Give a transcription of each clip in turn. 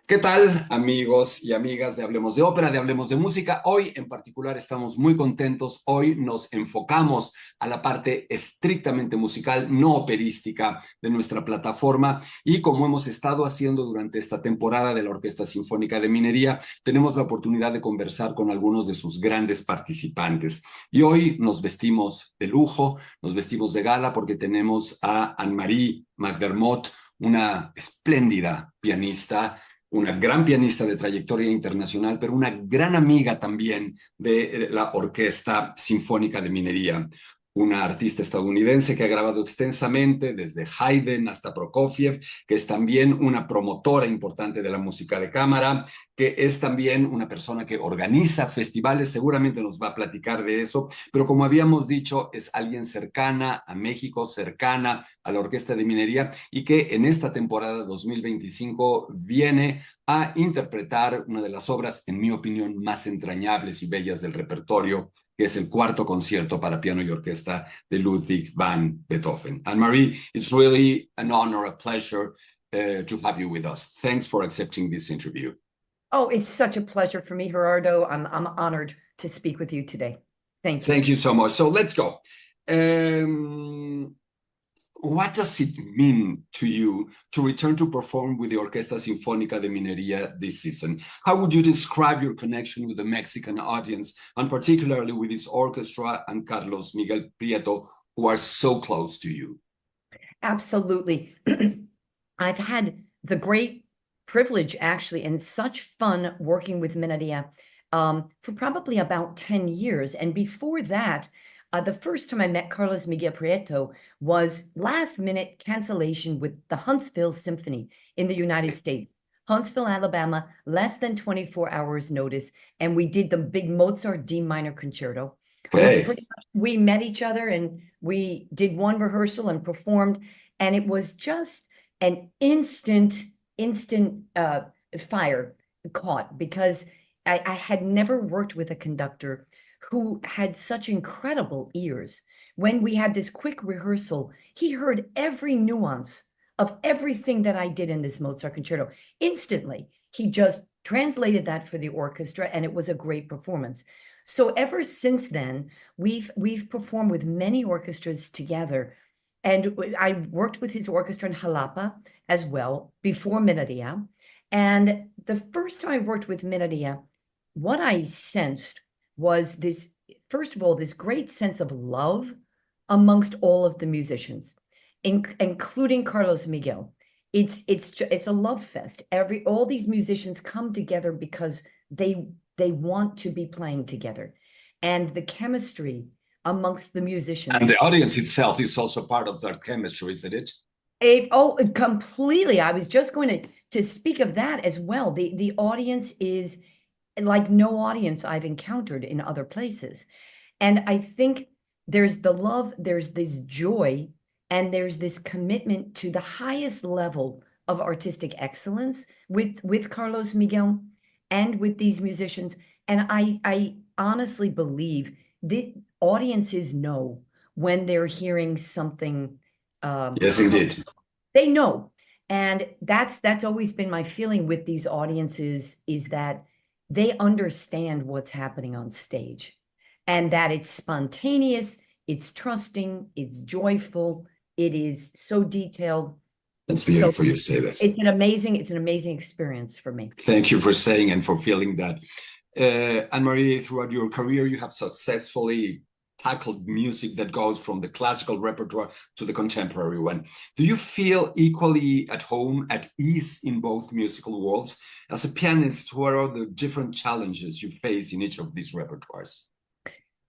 ¿Qué tal, amigos y amigas de Hablemos de Ópera, de Hablemos de Música? Hoy en particular estamos muy contentos. Hoy nos enfocamos a la parte estrictamente musical, no operística de nuestra plataforma. Y como hemos estado haciendo durante esta temporada de la Orquesta Sinfónica de Minería, tenemos la oportunidad de conversar con algunos de sus grandes participantes. Y hoy nos vestimos de lujo, nos vestimos de gala porque tenemos a Anne-Marie McDermott, una espléndida pianista, una gran pianista de trayectoria internacional, pero una gran amiga también de la Orquesta Sinfónica de Minería. Una artista estadounidense que ha grabado extensamente desde Haydn hasta Prokofiev, que es también una promotora importante de la música de cámara, que es también una persona que organiza festivales, seguramente nos va a platicar de eso, pero como habíamos dicho, es alguien cercana a México, cercana a la Orquesta de Minería y que en esta temporada 2025 viene a interpretar una de las obras, en mi opinión, más entrañables y bellas del repertorio, que es el cuarto concierto para piano y orquesta de Ludwig van Beethoven. Anne-Marie, it's really an honor, a pleasure to have you with us. Thanks for accepting this interview. Oh, it's such a pleasure for me, Gerardo. I'm honored to speak with you today. Thank you. Thank you so much. So let's go. Um, what does it mean to you to return to perform with the Orquesta Sinfónica de Minería this season? How would you describe your connection with the Mexican audience, and particularly with this orchestra and Carlos Miguel Prieto, who are so close to you? Absolutely. I've had the great privilege, actually, and such fun working with Mineria for probably about 10 years. And before that, the first time I met Carlos Miguel Prieto was last minute cancellation with the Huntsville Symphony in the United States. Huntsville, Alabama, less than 24 hours notice. And we did the big Mozart D minor concerto. Okay. We met each other and we did one rehearsal and performed. And it was just an instant fire caught because I had never worked with a conductor who had such incredible ears. When we had this quick rehearsal, he heard every nuance of everything that I did in this Mozart concerto. Instantly, he just translated that for the orchestra, and it was a great performance. So ever since then, we've performed with many orchestras together. And I worked with his orchestra in Jalapa as well before Mineria. And the first time I worked with Mineria, what I sensed was this, first of all, this great sense of love amongst all of the musicians, including Carlos Miguel. It's a love fest. All these musicians come together because they want to be playing together, and the chemistry amongst the musicians. And the audience itself is also part of that chemistry, isn't it? Completely. I was just going to speak of that as well. The audience is like no audience I've encountered in other places. And I think there's the love, there's this joy, and there's this commitment to the highest level of artistic excellence with Carlos Miguel and with these musicians. And I honestly believe the audiences know when they're hearing something. Yes, indeed. They know. And that's always been my feeling with these audiences, is that they understand what's happening on stage and that it's spontaneous, it's trusting, it's joyful, it is so detailed. That's beautiful you say that. It's an amazing experience for me. Thank you for saying and for feeling that. Anne-Marie, throughout your career, you have successfully tackled music that goes from the classical repertoire to the contemporary one. Do you feel equally at home, at ease in both musical worlds? As a pianist, what are the different challenges you face in each of these repertoires?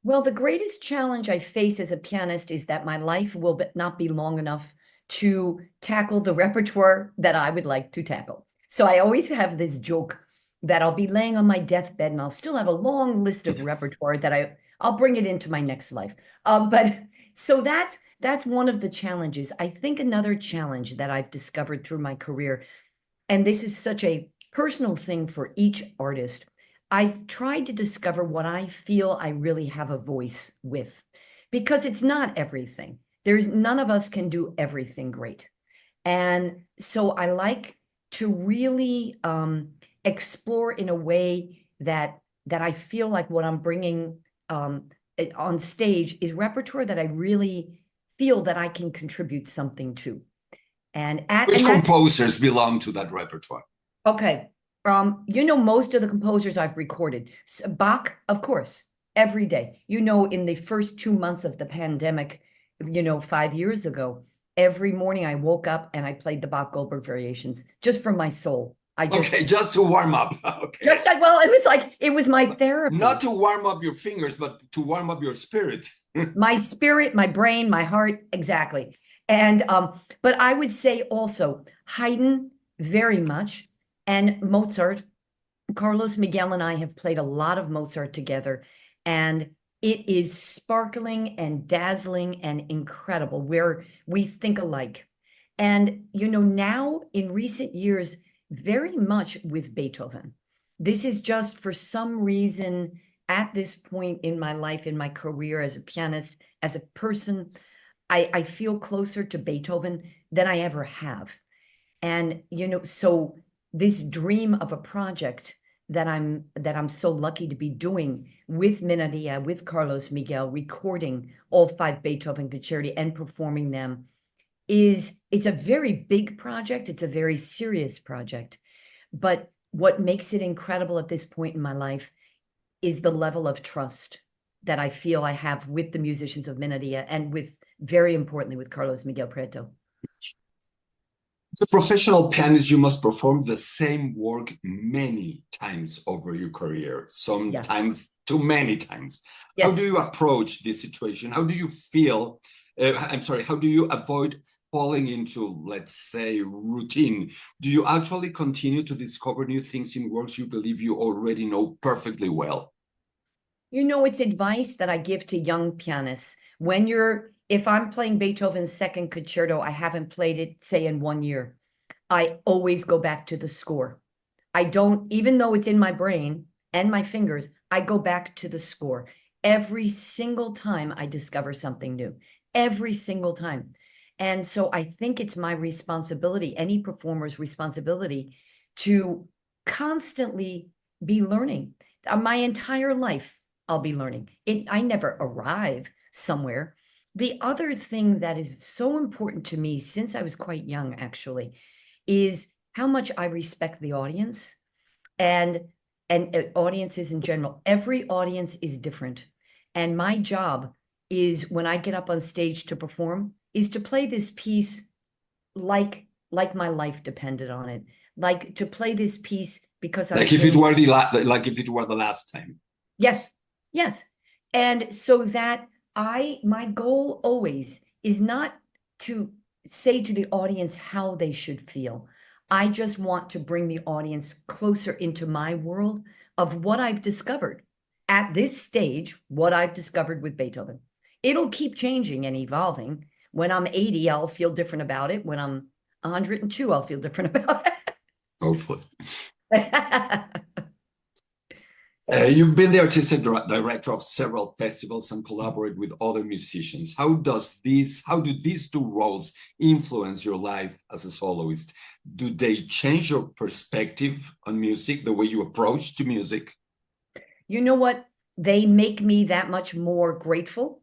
Well, the greatest challenge I face as a pianist is that my life will not be long enough to tackle the repertoire that I would like to tackle. So I always have this joke that I'll be laying on my deathbed and I'll still have a long list of repertoire that I'll bring it into my next life. But so that's one of the challenges. I think another challenge that I've discovered through my career, and this is such a personal thing for each artist, I've tried to discover what I feel I really have a voice with, because it's not everything. None of us can do everything great. And so I like to really explore in a way that I feel like what I'm bringing on stage is repertoire that I really feel that I can contribute something to. Which And that's composers belong to that repertoire? okay. Most of the composers I've recorded. Bach, of course, every day. In the first 2 months of the pandemic, 5 years ago, every morning I woke up and I played the Bach Goldberg variations just for my soul. Okay, just to warm up. Okay. Well, it was like, it was my therapy. Not to warm up your fingers, but to warm up your spirit. My spirit, my brain, my heart, exactly. And but I would say also Haydn very much, and Mozart. Carlos Miguel and I have played a lot of Mozart together, and it is sparkling and dazzling and incredible where we think alike. And now in recent years, very much with Beethoven. This is just for some reason at this point in my life, in my career as a pianist, as a person, I feel closer to Beethoven than I ever have. And so this dream of a project that I'm so lucky to be doing with Minadia, with Carlos Miguel, recording all 5 Beethoven concerti and performing them, it's a very big project. It's a very serious project. But what makes it incredible at this point in my life is the level of trust that I feel I have with the musicians of Minadia and very importantly, with Carlos Miguel Prieto. As a professional pianist, you must perform the same work many times over your career, sometimes too many times. Yes. How do you approach this situation? How do you feel? How do you avoid falling into, let's say, routine? Do you actually continue to discover new things in works you believe you already know perfectly well? It's advice that I give to young pianists. If I'm playing Beethoven's second concerto, I haven't played it, say, in 1 year, I always go back to the score. I don't, even though it's in my brain and my fingers, I go back to the score. Every single time I discover something new, every single time. And so I think it's my responsibility, any performer's responsibility, to constantly be learning. My entire life, I'll be learning. I never arrive somewhere. The other thing that is so important to me since I was quite young, actually, is how much I respect the audience and audiences in general. Every audience is different. And my job is, when I get up on stage to perform, is to play this piece like my life depended on it. Like to play this piece because like if it were the last time. Yes, yes. And so that my goal always is not to say to the audience how they should feel. I just want to bring the audience closer into my world of what I've discovered at this stage, what I've discovered with Beethoven. It'll keep changing and evolving. When I'm 80, I'll feel different about it. When I'm 102, I'll feel different about it. Hopefully. You've been the artistic director of several festivals and collaborate with other musicians. How do these two roles influence your life as a soloist? Do they change your perspective on music, the way you approach to music? You know what? They make me that much more grateful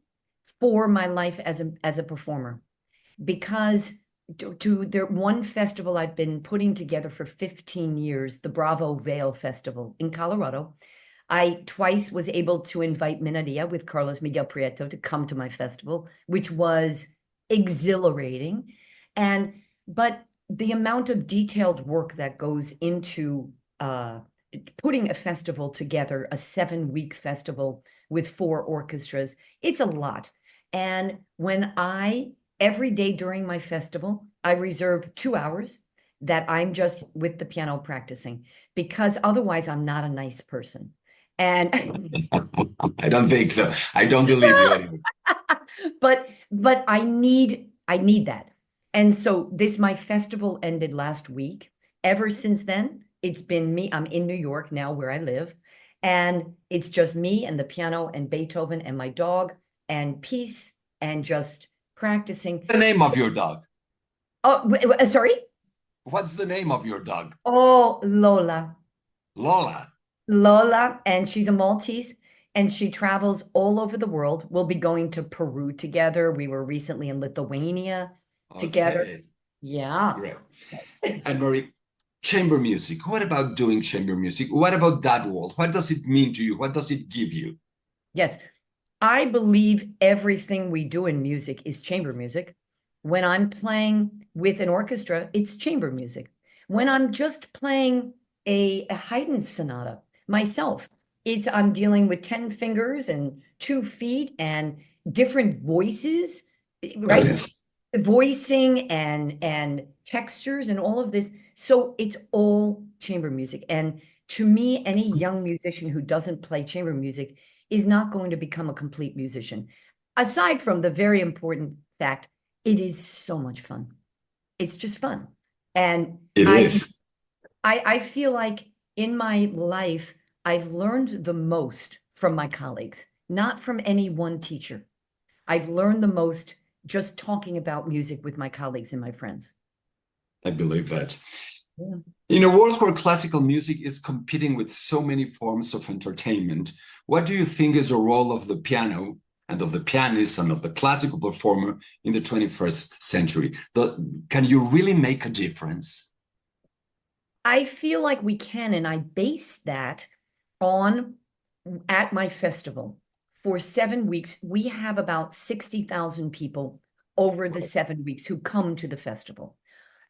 for my life as a performer, because to the one festival I've been putting together for 15 years, the Bravo Vale Festival in Colorado, I twice was able to invite Minadia with Carlos Miguel Prieto to come to my festival, which was exhilarating. But the amount of detailed work that goes into putting a festival together, a 7-week festival with 4 orchestras, it's a lot. And every day during my festival, I reserve 2 hours that I'm just with the piano practicing, because otherwise I'm not a nice person. And I don't think so. I don't believe you anymore. But I need that. And so my festival ended last week. Ever since then, it's been me. I'm in New York now, where I live, and it's just me and the piano and Beethoven and my dog and peace and just practicing. The name of your dog? Oh, sorry? What's the name of your dog? Oh, Lola. Lola. Lola, and she's a Maltese, and she travels all over the world. We'll be going to Peru together. We were recently in Lithuania together. Okay, Yeah. great. Anne-Marie, chamber music. What about doing chamber music? What about that world? What does it mean to you? What does it give you? Yes. I believe everything we do in music is chamber music. When I'm playing with an orchestra, it's chamber music. When I'm just playing a Haydn sonata myself, I'm dealing with 10 fingers and 2 feet and different voices, That right? is. Voicing and textures and all of this. So it's all chamber music. And to me, any young musician who doesn't play chamber music is not going to become a complete musician. Aside from the very important fact, it is so much fun. It's just fun. And It I is. I feel like in my life, I've learned the most from my colleagues, not from any one teacher. I've learned the most just talking about music with my colleagues and my friends. I believe that. Yeah. In a world where classical music is competing with so many forms of entertainment, what do you think is the role of the piano and of the pianist and of the classical performer in the 21st century? Can you really make a difference? I feel like we can, and I base that on at my festival. For 7 weeks, we have about 60,000 people over the 7 weeks who come to the festival.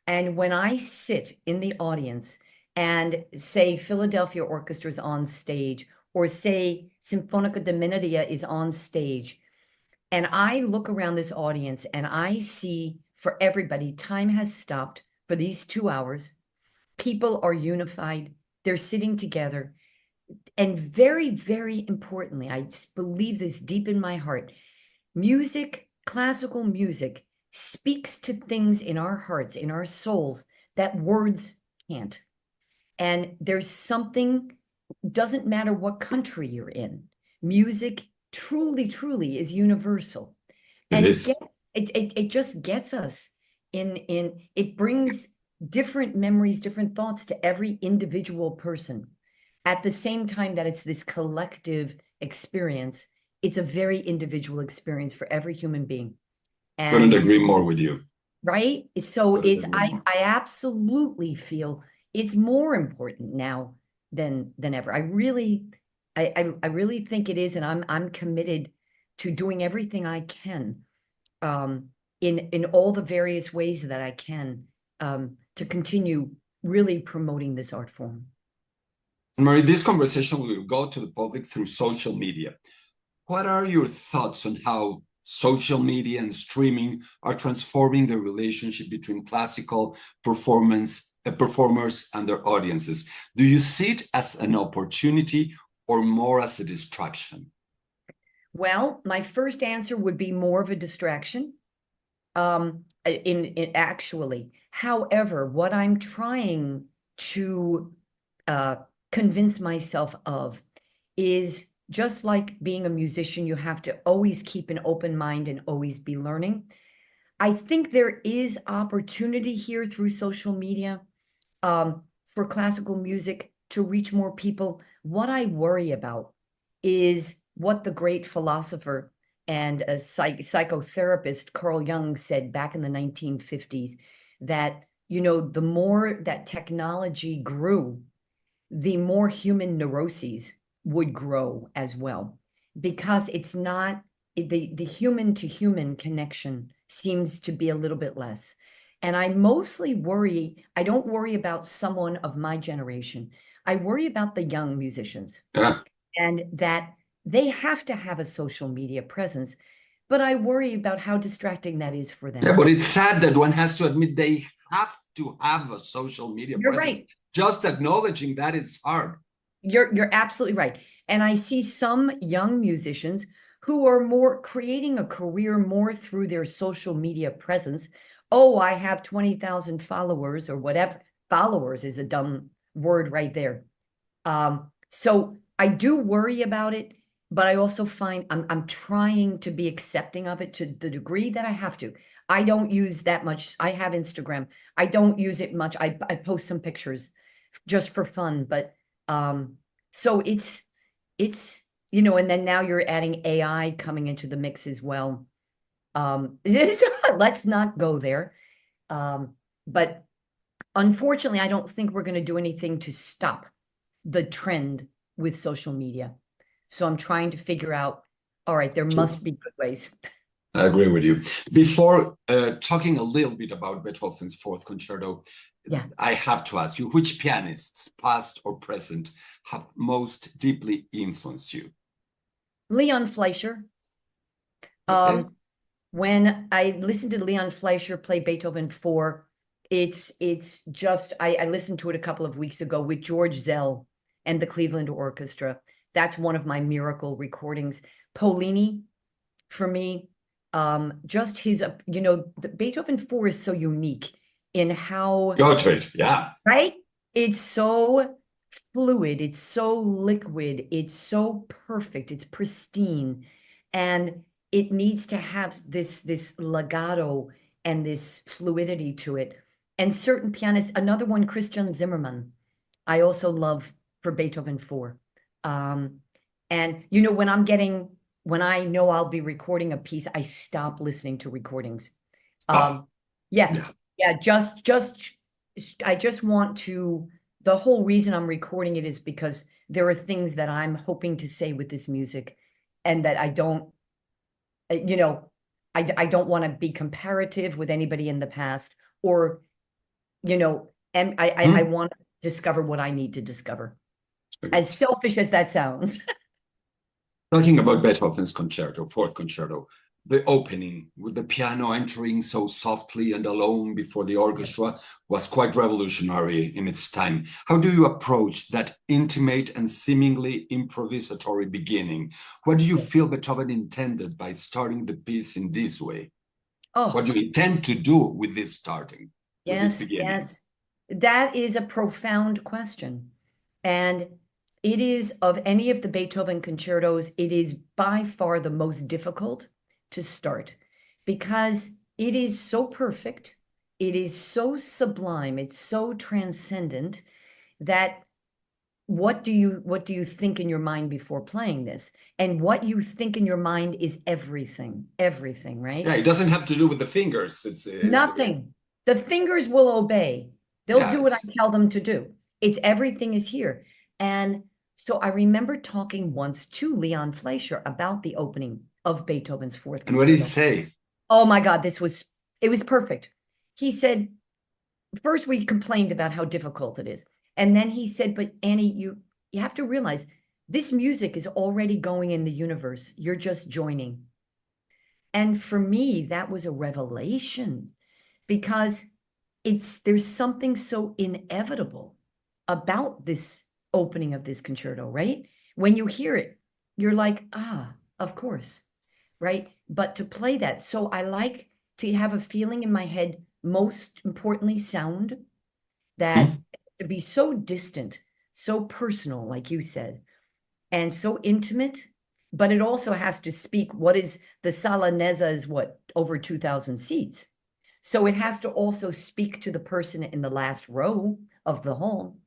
And when I sit in the audience and say Philadelphia Orchestra is on stage, or say Sinfonica de Minnedia is on stage, and I look around this audience and I see for everybody, time has stopped for these 2 hours. People are unified, they're sitting together. And very, very importantly, I believe this deep in my heart, music, classical music, speaks to things in our hearts, in our souls, that words can't. And there's something, doesn't matter what country you're in, music truly, truly is universal. It And is. it just gets us in it brings different memories, different thoughts to every individual person. At the same time that it's this collective experience, it's a very individual experience for every human being. Couldn't And agree more with you. right, so Couldn't agree more. I absolutely feel it's more important now than ever. I really think it is, and I'm committed to doing everything I can, in all the various ways that I can, to continue really promoting this art form. Mary, this conversation will go to the public through social media. What are your thoughts on how social media and streaming are transforming the relationship between classical performers and their audiences? Do you see it as an opportunity or more as a distraction? Well, my first answer would be more of a distraction. In actually, however, what I'm trying to uh, convince myself of is just like being a musician, you have to always keep an open mind and always be learning. I think there is opportunity here through social media, for classical music to reach more people. What I worry about is what the great philosopher and a psychotherapist Carl Jung said back in the 1950s, that, the more that technology grew, the more human neuroses would grow as well, because it's not the human to human connection seems to be a little bit less. And I don't worry about someone of my generation. I worry about the young musicians, Yeah. and that they have to have a social media presence, but I worry about how distracting that is for Yeah, them. but it's sad that one has to admit they have to have a social media You're presence. right. Just acknowledging that is hard. You're absolutely right. And I see some young musicians who are more creating a career more through their social media presence. Oh, I have 20,000 followers or whatever. Followers is a dumb word right there. So I do worry about it, but I also find I'm trying to be accepting of it to the degree that I have to. I don't use that much. I have Instagram. I don't use it much. I post some pictures just for fun, but so it's and then now you're adding AI coming into the mix as well. Let's not go there. But unfortunately, I don't think we're going to do anything to stop the trend with social media. So I'm trying to figure out, all right, there must be good ways. I agree with you. Before talking a little bit about Beethoven's Fourth Concerto, Yeah. I have to ask you, which pianists, past or present, have most deeply influenced you? Leon Fleischer. Okay. When I listened to Leon Fleischer play Beethoven 4, it's just I listened to it a couple of weeks ago with George Zell and the Cleveland Orchestra. That's one of my miracle recordings. Polini, for me, just his, the Beethoven 4 is so unique in how, Go to it. Yeah. right? It's so fluid, it's so liquid, it's so perfect, it's pristine, and it needs to have this legato and this fluidity to it. And certain pianists, another one, Christian Zimmermann, I also love for Beethoven 4. And when I know I'll be recording a piece, I stop listening to recordings. Stop. Yeah, Yeah. yeah, I just want to, the whole reason I'm recording it is because there are things that I'm hoping to say with this music and that I don't, I don't want to be comparative with anybody in the past or, and I want to discover what I need to discover. Okay. As selfish as that sounds. Talking about Beethoven's Concerto, Fourth Concerto, the opening with the piano entering so softly and alone before the orchestra was quite revolutionary in its time. How do you approach that intimate and seemingly improvisatory beginning? What do you feel Beethoven intended by starting the piece in this way? What do you intend to do with this starting, with this beginning? Yes. That is a profound question. And it is, of any of the Beethoven concertos, it is by far the most difficult to start because it is so perfect, it is so sublime, it's so transcendent that what do you think in your mind before playing this? And what you think in your mind is everything, right? Yeah, it doesn't have to do with the fingers. It's Nothing. The fingers will obey. They'll do what I tell them to do. It's everything is here. And so I remember talking once to Leon Fleischer about the opening of Beethoven's Fourth And what did he Concerto. say? Oh my God, it was perfect. He said, first we complained about how difficult it is. And then he said, but Annie, you have to realize this music is already going in the universe. You're just joining. And for me, that was a revelation because there's something so inevitable about this opening of this concerto, right? When you hear it, you're like, of course, right? But to play that, so I like to have a feeling in my head, most importantly, sound, that to be so distant, so personal, like you said, and so intimate, but it also has to speak. What is the Sala Neza is what, over 2,000 seats. So it has to also speak to the person in the last row of the hall.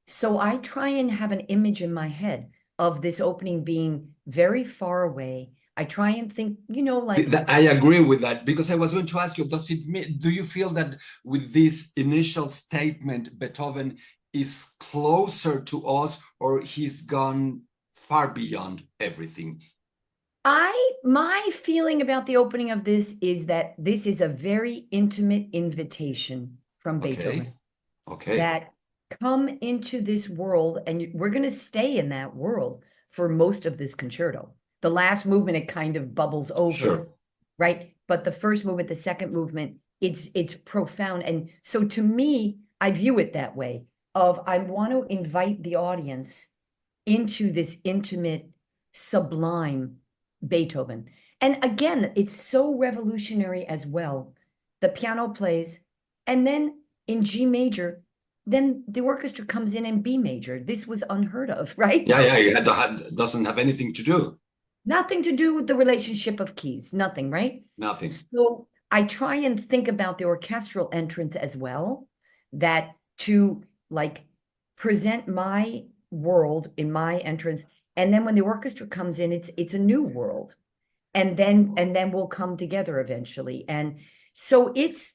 So I try and have an image in my head of this opening being very far away. I try and think, like I agree with that because I was going to ask you, do you feel that with this initial statement, Beethoven is closer to us or he's gone far beyond everything? My feeling about the opening of this is that this is a very intimate invitation from Beethoven. Okay. That come into this world, and we're going to stay in that world for most of this concerto. The last movement, it kind of bubbles over, sure, right? But the first movement, the second movement, it's profound. And so to me, I view it that way of I want to invite the audience into this intimate, sublime Beethoven. And again, it's so revolutionary as well. The piano plays, and then in G major, then the orchestra comes in B major. This was unheard of, right? Yeah, it doesn't have anything to do. Nothing to do with the relationship of keys, nothing, right? Nothing. So I try and think about the orchestral entrance as well, that to like present my world in my entrance, and then when the orchestra comes in, it's a new world, and then we'll come together eventually. And so it's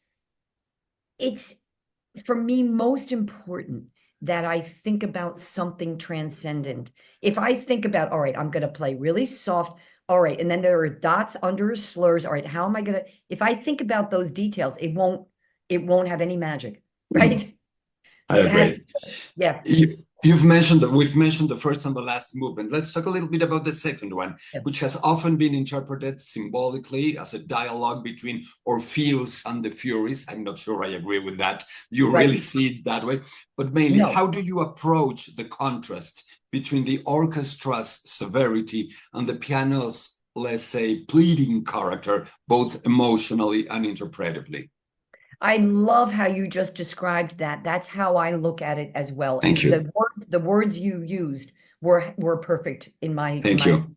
for me most important that I think about something transcendent. If I think about, all right, I'm going to play really soft, all right, and then there are dots under slurs, all right, how am I going to, if I think about those details, it won't have any magic, right? I It has, agree. yeah. You've mentioned that we've mentioned the first and the last movement. Let's talk a little bit about the second one, Yeah. which has often been interpreted symbolically as a dialogue between Orpheus and the Furies. I'm not sure I agree with that. You Right. really see it that way. But mainly, No. how do you approach the contrast between the orchestra's severity and the piano's, let's say, pleading character, both emotionally and interpretively? I love how you just described that. That's how I look at it as well. Thank And you. the words you used were perfect in Thank my. you.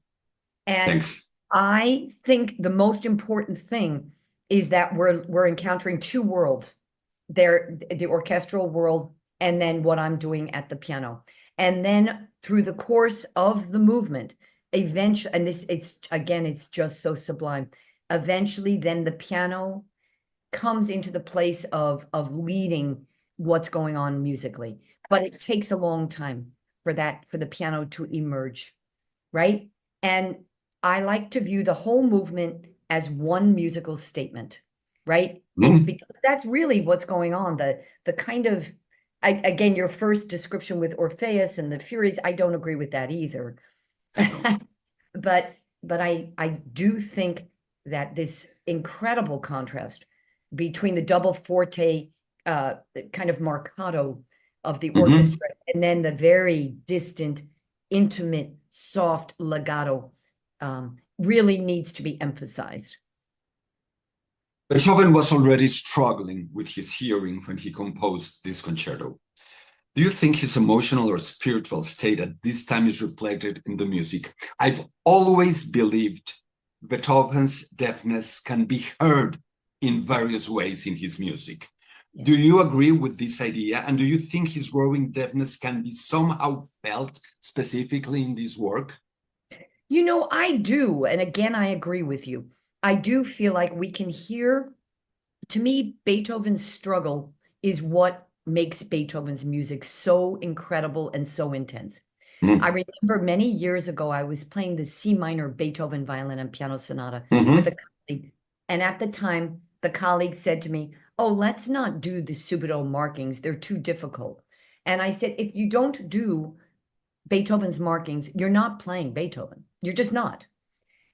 And Thanks. I think the most important thing is that we're encountering two worlds. There, the orchestral world, and then what I'm doing at the piano. And then through the course of the movement, eventually, and it's just so sublime. Eventually, then the piano comes into the place of leading what's going on musically. But it takes a long time for the piano to emerge, right? And I like to view the whole movement as one musical statement, right? It's because that's really what's going on. The kind of, again, your first description with Orpheus and the Furies, I don't agree with that either. But I do think that this incredible contrast between the double forte kind of marcato of the orchestra and then the very distant, intimate, soft legato really needs to be emphasized. Beethoven was already struggling with his hearing when he composed this concerto. Do you think his emotional or spiritual state at this time is reflected in the music? I've always believed Beethoven's deafness can be heard in various ways in his music. Yeah. Do you agree with this idea? And do you think his growing deafness can be somehow felt specifically in this work? You know, I do. And again, I agree with you. I do feel like we can hear, to me, Beethoven's struggle is what makes Beethoven's music so incredible and so intense. I remember many years ago, I was playing the C minor Beethoven violin and piano sonata with a colleague. And at the time, the colleague said to me, oh, let's not do the subito markings. They're too difficult. And I said, if you don't do Beethoven's markings, you're not playing Beethoven. You're just not.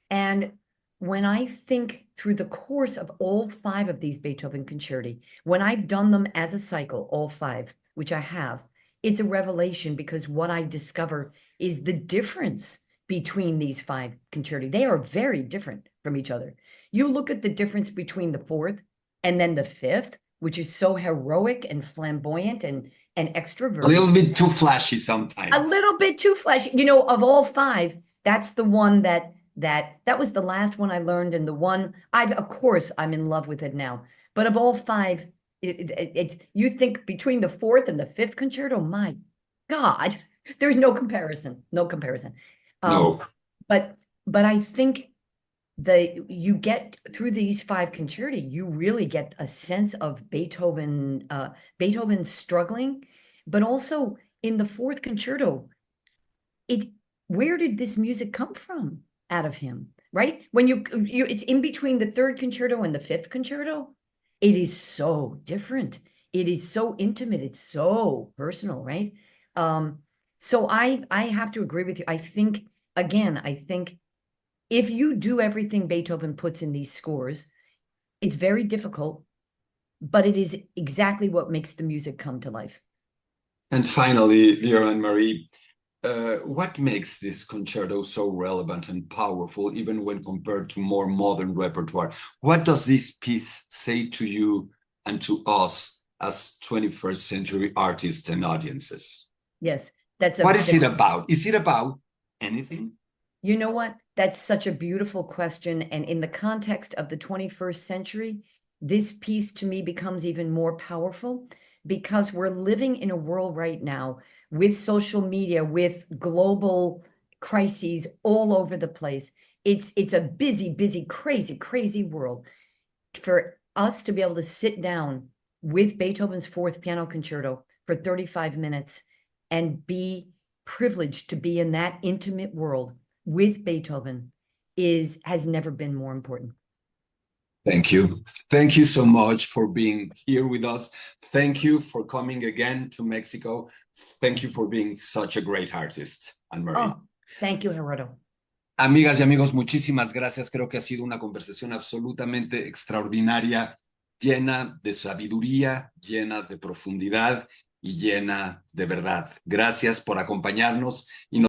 And when I think through the course of all 5 of these Beethoven concerti, when I've done them as a cycle, all 5, which I have, it's a revelation because what I discover is the difference between these 5 concerti. They are very different from each other. You look at the difference between the 4th and then the 5th, which is so heroic and flamboyant and extroverted. A little bit too flashy sometimes. A little bit too flashy. You know, of all 5, that's the one that was the last one I learned, and the one of course I'm in love with it now. But of all 5, you think between the 4th and the 5th concerto, my God, there's no comparison. No comparison. No. But I think you get through these 5 concerti, you really get a sense of Beethoven struggling, but also in the 4th concerto, where did this music come from out of him, right? When it's in between the 3rd concerto and the 5th concerto, it is so different. It is so intimate. It's so personal, right? So I have to agree with you. I think if you do everything Beethoven puts in these scores, it's very difficult, but it is exactly what makes the music come to life. And finally, dear Anne-Marie, what makes this concerto so relevant and powerful, even when compared to more modern repertoire? What does this piece say to you and to us as 21st century artists and audiences? Yes, what is it about? Is it about anything? You know what? That's such a beautiful question. And in the context of the 21st century, this piece to me becomes even more powerful because we're living in a world right now with social media, with global crises all over the place. It's a busy, crazy world. For us to be able to sit down with Beethoven's Fourth Piano Concerto for 35 minutes and be privileged to be in that intimate world with Beethoven has never been more important. Thank you. Thank you so much for being here with us. Thank you for coming again to Mexico. Thank you for being such a great artist, Anne-Marie. Oh, thank you, Gerardo. Amigas y amigos, muchísimas gracias. Creo que ha sido una conversación absolutamente extraordinaria, llena de sabiduría, llena de profundidad y llena de verdad. Gracias por acompañarnos y